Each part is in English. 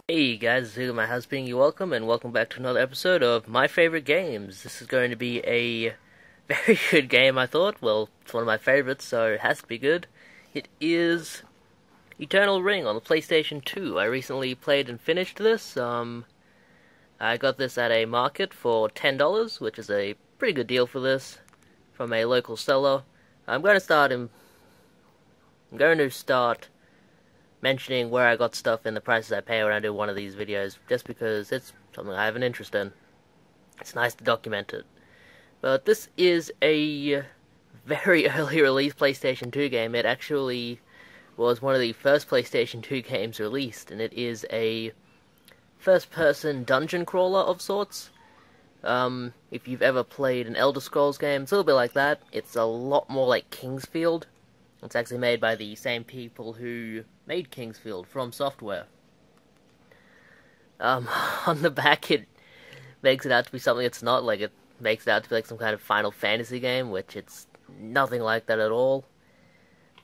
Hey guys, this is my husband. You welcome and welcome back to another episode of My Favorite Games. This is going to be a very good game, I thought. Well, it's one of my favorites, so it has to be good. It is Eternal Ring on the PlayStation 2. I recently played and finished this. I got this at a market for $10, which is a pretty good deal for this from a local seller. I'm going to start mentioning where I got stuff and the prices I pay when I do one of these videos, just because it's something I have an interest in. It's nice to document it. But this is a very early release PlayStation 2 game. It actually was one of the first PlayStation 2 games released, and it is a first-person dungeon crawler of sorts. If you've ever played an Elder Scrolls game, it's a little bit like that. It's a lot more like Kingsfield. It's actually made by the same people who made Kingsfield, From Software. On the back, it makes it out to be something it's not. Like, it makes it out to be like some kind of Final Fantasy game, which it's nothing like that at all.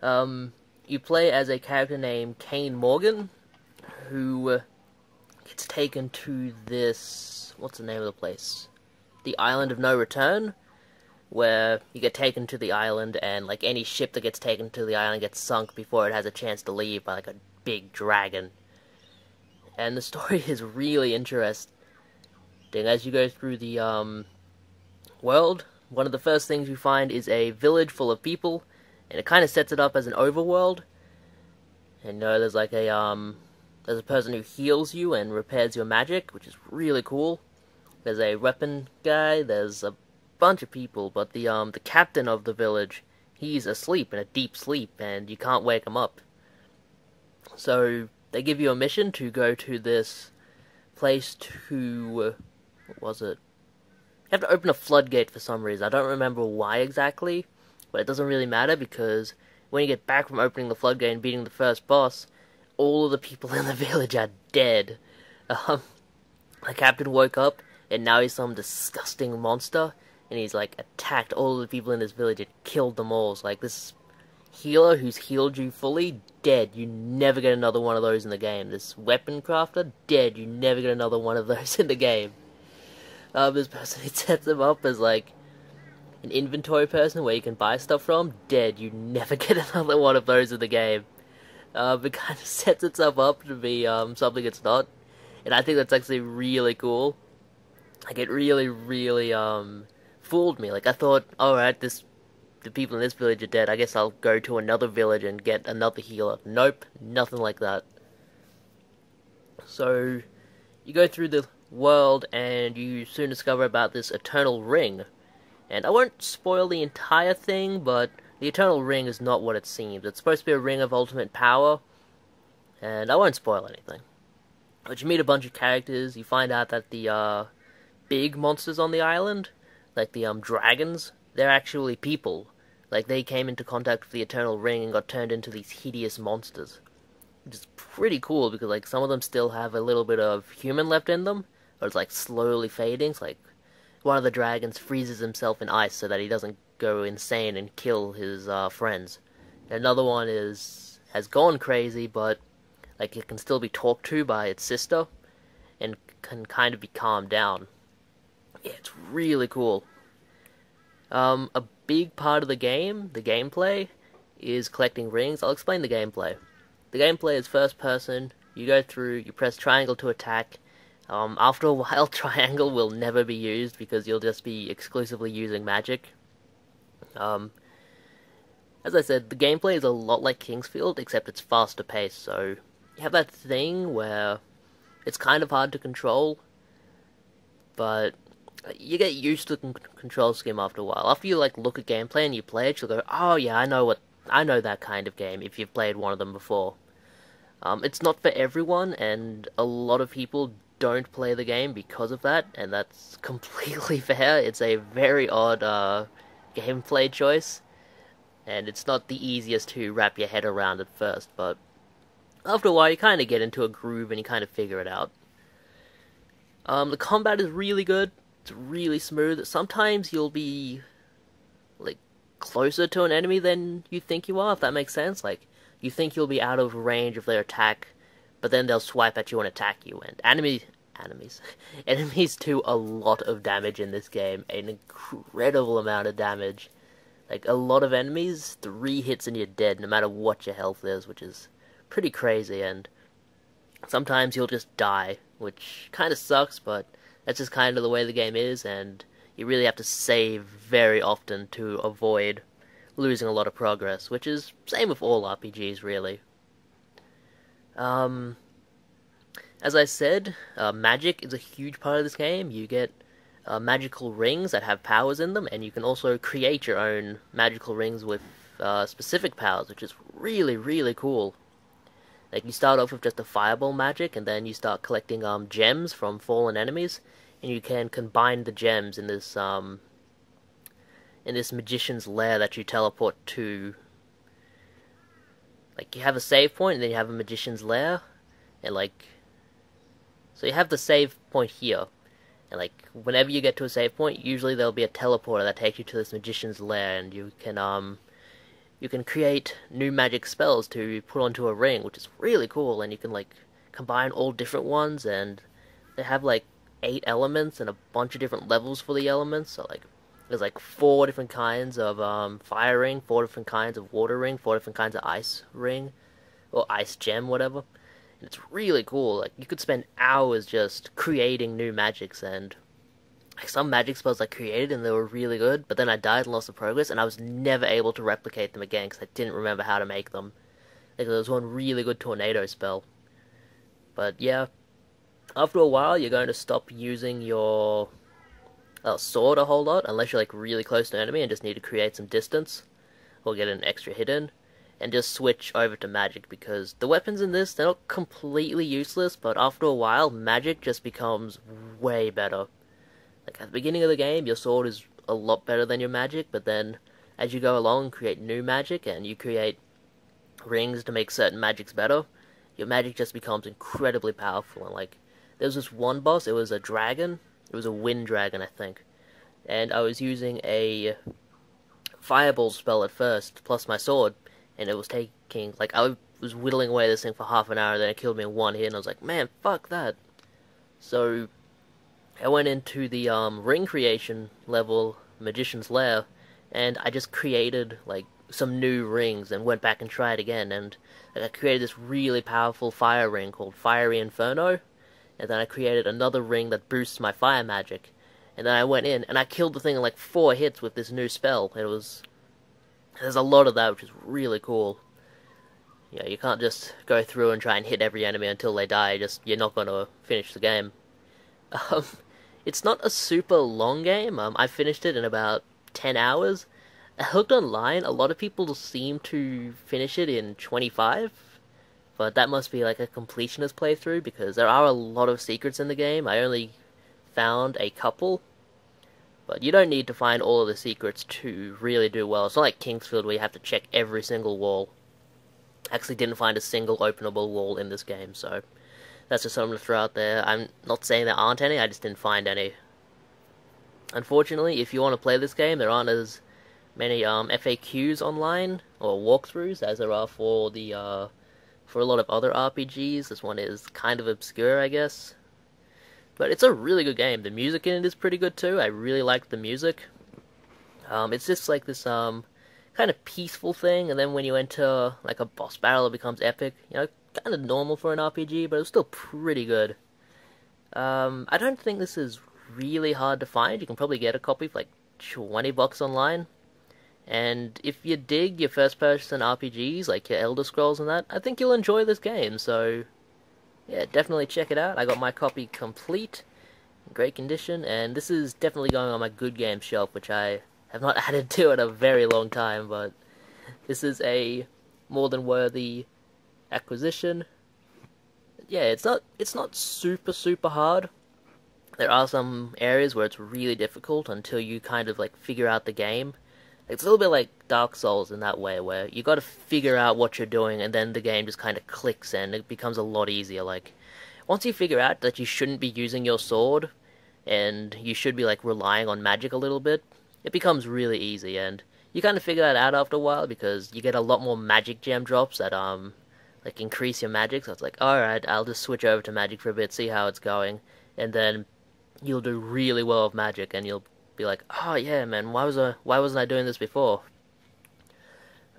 You play as a character named Kane Morgan, who gets taken to this... what's the name of the place? The Island of No Return, where you get taken to the island, and like any ship that gets taken to the island gets sunk before it has a chance to leave by like a big dragon. And the story is really interesting. As you go through the world, one of the first things you find is a village full of people, and it kind of sets it up as an overworld. And there's like there's a person who heals you and repairs your magic, which is really cool. There's a weapon guy, there's a bunch of people, but the captain of the village, he's asleep in a deep sleep, and you can't wake him up. So they give you a mission to go to this place to... what was it? You have to open a floodgate for some reason. I don't remember why exactly, but it doesn't really matter, because when you get back from opening the floodgate and beating the first boss, all of the people in the village are dead. The captain woke up, and now he's some disgusting monster, and he's like attacked all of the people in this village and killed them all. So, like, this healer who's healed you fully, dead. You never get another one of those in the game. This weapon crafter, dead. You never get another one of those in the game. This person, it sets them up as like an inventory person where you can buy stuff from, dead. You never get another one of those in the game. It kind of sets itself up to be something it's not, and I think that's actually really cool. Like, it really fooled me. Like, I thought, alright, the people in this village are dead, I guess I'll go to another village and get another healer. Nope, nothing like that. So, you go through the world, and you soon discover about this Eternal Ring. And I won't spoil the entire thing, but the Eternal Ring is not what it seems. It's supposed to be a ring of ultimate power, and I won't spoil anything. But you meet a bunch of characters, you find out that the big monsters on the island, like the dragons, they're actually people. Like, they came into contact with the Eternal Ring and got turned into these hideous monsters. Which is pretty cool, because like some of them still have a little bit of human left in them, but it's like slowly fading. It's like one of the dragons freezes himself in ice so that he doesn't go insane and kill his friends. Another one has gone crazy, but like it can still be talked to by its sister and can kind of be calmed down. Yeah, it's really cool. A big part of the game, the gameplay, is collecting rings. I'll explain the gameplay. The gameplay is first person. You go through, you press triangle to attack. After a while, triangle will never be used because you'll just be exclusively using magic. As I said, the gameplay is a lot like Kingsfield, except it's faster paced, so you have that thing where it's kind of hard to control, but you get used to the control scheme after a while. After you like look at gameplay and you play it, you'll go, oh yeah, I know that kind of game, if you've played one of them before. It's not for everyone, and a lot of people don't play the game because of that, and that's completely fair. It's a very odd gameplay choice, and it's not the easiest to wrap your head around at first, but after a while you kind of get into a groove and you kind of figure it out. The combat is really good. It's really smooth. Sometimes you'll be like closer to an enemy than you think you are, if that makes sense. Like, you think you'll be out of range of their attack, but then they'll swipe at you and attack you. And enemies do a lot of damage in this game, an incredible amount of damage. Like, a lot of enemies, 3 hits and you're dead, no matter what your health is, which is pretty crazy, and sometimes you'll just die, which kind of sucks, but that's just kind of the way the game is, and you really have to save very often to avoid losing a lot of progress, which is same with all RPGs, really. As I said, magic is a huge part of this game. You get magical rings that have powers in them, and you can also create your own magical rings with specific powers, which is really, really cool. Like, you start off with just a fireball magic, and then you start collecting gems from fallen enemies, and you can combine the gems in this magician's lair that you teleport to. Like, you have a save point, and then you have a magician's lair, and so you have the save point here, and whenever you get to a save point, usually there'll be a teleporter that takes you to this magician's lair, and you can create new magic spells to put onto a ring, which is really cool, and you can combine all different ones, and they have 8 elements and a bunch of different levels for the elements. So there's 4 different kinds of fire ring, 4 different kinds of water ring, 4 different kinds of ice ring, or ice gem, whatever. And it's really cool. You could spend hours just creating new magics, and some magic spells I created and they were really good, but then I died and lost the progress, and I was never able to replicate them again because I didn't remember how to make them. There was one really good tornado spell. But yeah, after a while you're going to stop using your sword a whole lot, unless you're really close to an enemy and just need to create some distance, or get an extra hit in, and just switch over to magic, because the weapons in this, they're not completely useless, but after a while, magic just becomes way better. At the beginning of the game, your sword is a lot better than your magic, but then as you go along and create new magic, and you create rings to make certain magics better, your magic just becomes incredibly powerful. And there was this one boss, it was a dragon, it was a wind dragon, I think, and I was using a fireball spell at first, plus my sword, and it was taking, I was whittling away this thing for half an hour, then it killed me in one hit, and I was like, man, fuck that. So I went into the ring creation level, Magician's Lair, and I just created some new rings and went back and tried again, and I created this really powerful fire ring called Fiery Inferno, and then I created another ring that boosts my fire magic, and then I went in and I killed the thing in 4 hits with this new spell. There's a lot of that, which is really cool. Yeah, you can't just go through and try and hit every enemy until they die, you're not going to finish the game. It's not a super long game. I finished it in about 10 hours. Hooked Online, a lot of people seem to finish it in 25, but that must be a completionist playthrough, because there are a lot of secrets in the game. I only found a couple, but you don't need to find all of the secrets to really do well. It's not like Kingsfield where you have to check every single wall. I actually didn't find a single openable wall in this game, so that's just something to throw out there. I'm not saying there aren't any, I just didn't find any. Unfortunately, if you want to play this game, there aren't as many FAQs online, or walkthroughs, as there are for a lot of other RPGs. This one is kind of obscure, I guess. But it's a really good game. The music in it is pretty good too. I really like the music. It's just this kind of peaceful thing, and then when you enter a boss battle, it becomes epic. Kind of normal for an RPG, but it's still pretty good. I don't think this is really hard to find. You can probably get a copy for $20 online. And if you dig your first-person RPGs, like your Elder Scrolls and that, I think you'll enjoy this game, so yeah, definitely check it out. I got my copy complete, in great condition, and this is definitely going on my good game shelf, which I have not added to in a very long time, but this is a more than worthy acquisition. Yeah, it's not super hard. There are some areas where it's really difficult until you kind of figure out the game. It's a little bit like Dark Souls in that way, where you got to figure out what you're doing, and then the game just kind of clicks, and it becomes a lot easier. Once you figure out that you shouldn't be using your sword, and you should be relying on magic a little bit, it becomes really easy, and you kind of figure that out after a while, because you get a lot more magic gem drops that like increase your magic. So it's like, all right, I'll just switch over to magic for a bit, see how it's going, and then you'll do really well with magic, and you'll be like, oh yeah, man, why wasn't I doing this before?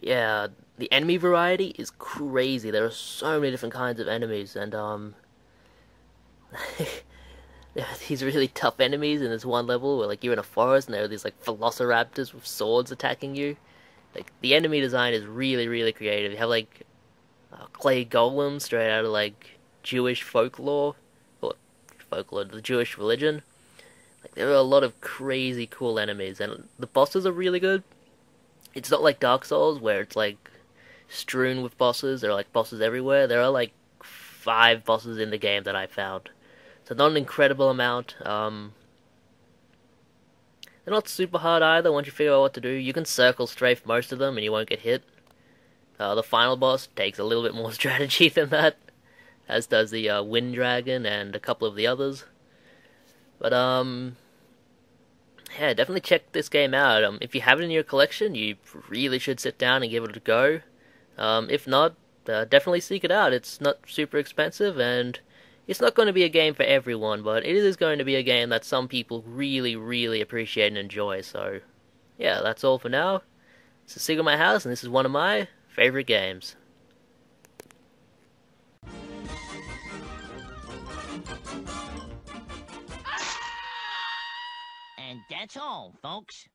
Yeah, the enemy variety is crazy. There are so many different kinds of enemies, and there are these really tough enemies in this one level where like you're in a forest and there are these like velociraptors with swords attacking you. Like the enemy design is really really creative. You have like clay golems straight out of like Jewish folklore, or folklore, the Jewish religion. Like there are a lot of crazy cool enemies, and the bosses are really good. It's not like Dark Souls where it's like strewn with bosses. There are like bosses everywhere. There are like 5 bosses in the game that I found. So not an incredible amount. They're not super hard either once you figure out what to do. You can circle strafe most of them and you won't get hit. The final boss takes a little bit more strategy than that, as does the Wind Dragon and a couple of the others. But yeah, definitely check this game out. If you have it in your collection, you really should sit down and give it a go. If not, definitely seek it out. It's not super expensive, and it's not going to be a game for everyone, but it is going to be a game that some people really, really appreciate and enjoy. So, yeah, that's all for now. This is Sig at my house, and this is one of my favorite games. And that's all, folks.